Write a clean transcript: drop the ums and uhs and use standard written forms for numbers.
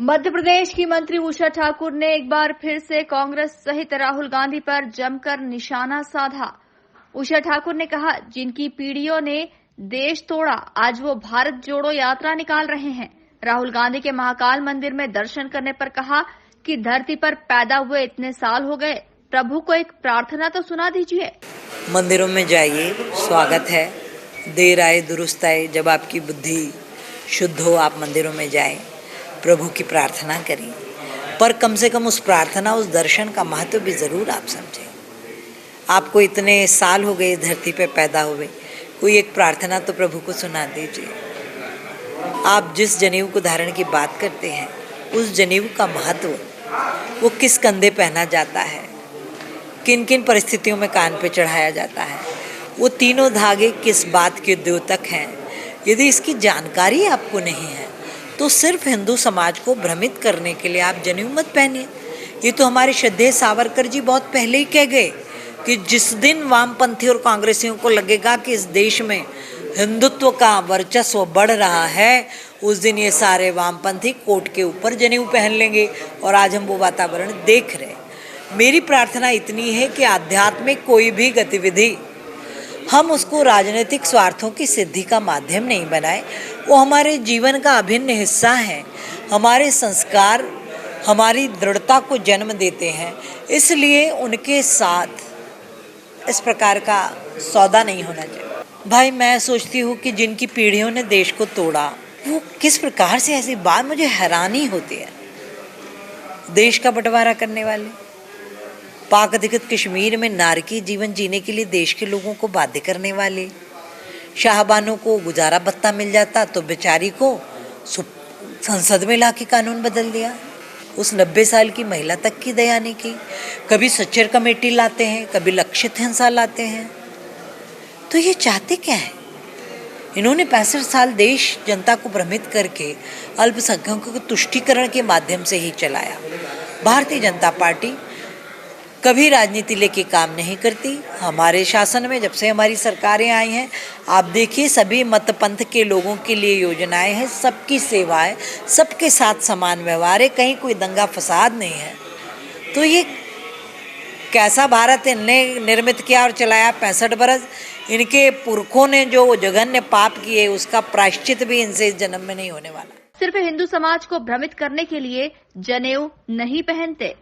मध्य प्रदेश की मंत्री उषा ठाकुर ने एक बार फिर से कांग्रेस सहित राहुल गांधी पर जमकर निशाना साधा। उषा ठाकुर ने कहा, जिनकी पीढ़ियों ने देश तोड़ा, आज वो भारत जोड़ो यात्रा निकाल रहे हैं। राहुल गांधी के महाकाल मंदिर में दर्शन करने पर कहा कि धरती पर पैदा हुए इतने साल हो गए, प्रभु को एक प्रार्थना तो सुना दीजिए। मंदिरों में जाइए, स्वागत है। देर आए दुरुस्त आए। जब आपकी बुद्धि शुद्ध हो, आप मंदिरों में जाएं, प्रभु की प्रार्थना करें, पर कम से कम उस प्रार्थना, उस दर्शन का महत्व भी ज़रूर आप समझें। आपको इतने साल हो गए धरती पे पैदा हुए, कोई एक प्रार्थना तो प्रभु को सुना दीजिए। आप जिस जनेऊ को धारण की बात करते हैं, उस जनेऊ का महत्व, वो किस कंधे पहना जाता है, किन किन परिस्थितियों में कान पे चढ़ाया जाता है, वो तीनों धागे किस बात के द्योतक हैं, यदि इसकी जानकारी आपको नहीं है तो सिर्फ हिंदू समाज को भ्रमित करने के लिए आप जनेऊ मत पहनिए। ये तो हमारे श्रद्धेय सावरकर जी बहुत पहले ही कह गए कि जिस दिन वामपंथी और कांग्रेसियों को लगेगा कि इस देश में हिंदुत्व का वर्चस्व बढ़ रहा है, उस दिन ये सारे वामपंथी कोट के ऊपर जनेऊ पहन लेंगे। और आज हम वो वातावरण देख रहे हैं। मेरी प्रार्थना इतनी है कि आध्यात्मिक कोई भी गतिविधि हम उसको राजनीतिक स्वार्थों की सिद्धि का माध्यम नहीं बनाए। वो हमारे जीवन का अभिन्न हिस्सा है। हमारे संस्कार हमारी दृढ़ता को जन्म देते हैं, इसलिए उनके साथ इस प्रकार का सौदा नहीं होना चाहिए। भाई, मैं सोचती हूँ कि जिनकी पीढ़ियों ने देश को तोड़ा, वो किस प्रकार से, ऐसी बात मुझे हैरानी होती है। देश का बंटवारा करने वाले, पाक अधिकृत कश्मीर में नारकी जीवन जीने के लिए देश के लोगों को बाध्य करने वाले, शाहबानों को गुजारा भत्ता मिल जाता तो बेचारी को संसद में ला के कानून बदल दिया। उस 90 साल की महिला तक की दया नहीं की। कभी सच्चर कमेटी लाते हैं, कभी लक्षित हिंसा लाते हैं। तो ये चाहते क्या है? इन्होंने 65 साल देश जनता को भ्रमित करके अल्पसंख्यकों के तुष्टीकरण के माध्यम से ही चलाया। भारतीय जनता पार्टी कभी राजनीति लेके काम नहीं करती। हमारे शासन में जब से हमारी सरकारें आई हैं, आप देखिए, सभी मत पंथ के लोगों के लिए योजनाएं हैं, सबकी सेवा है, सबके साथ समान व्यवहार है, कहीं कोई दंगा फसाद नहीं है। तो ये कैसा भारत इनने निर्मित किया और चलाया 65 बरस। इनके पुरखों ने जो जघन्य पाप किए, उसका प्रायश्चित भी इनसे इस जन्म में नहीं होने वाला। सिर्फ हिंदू समाज को भ्रमित करने के लिए जनेऊ नहीं पहनते।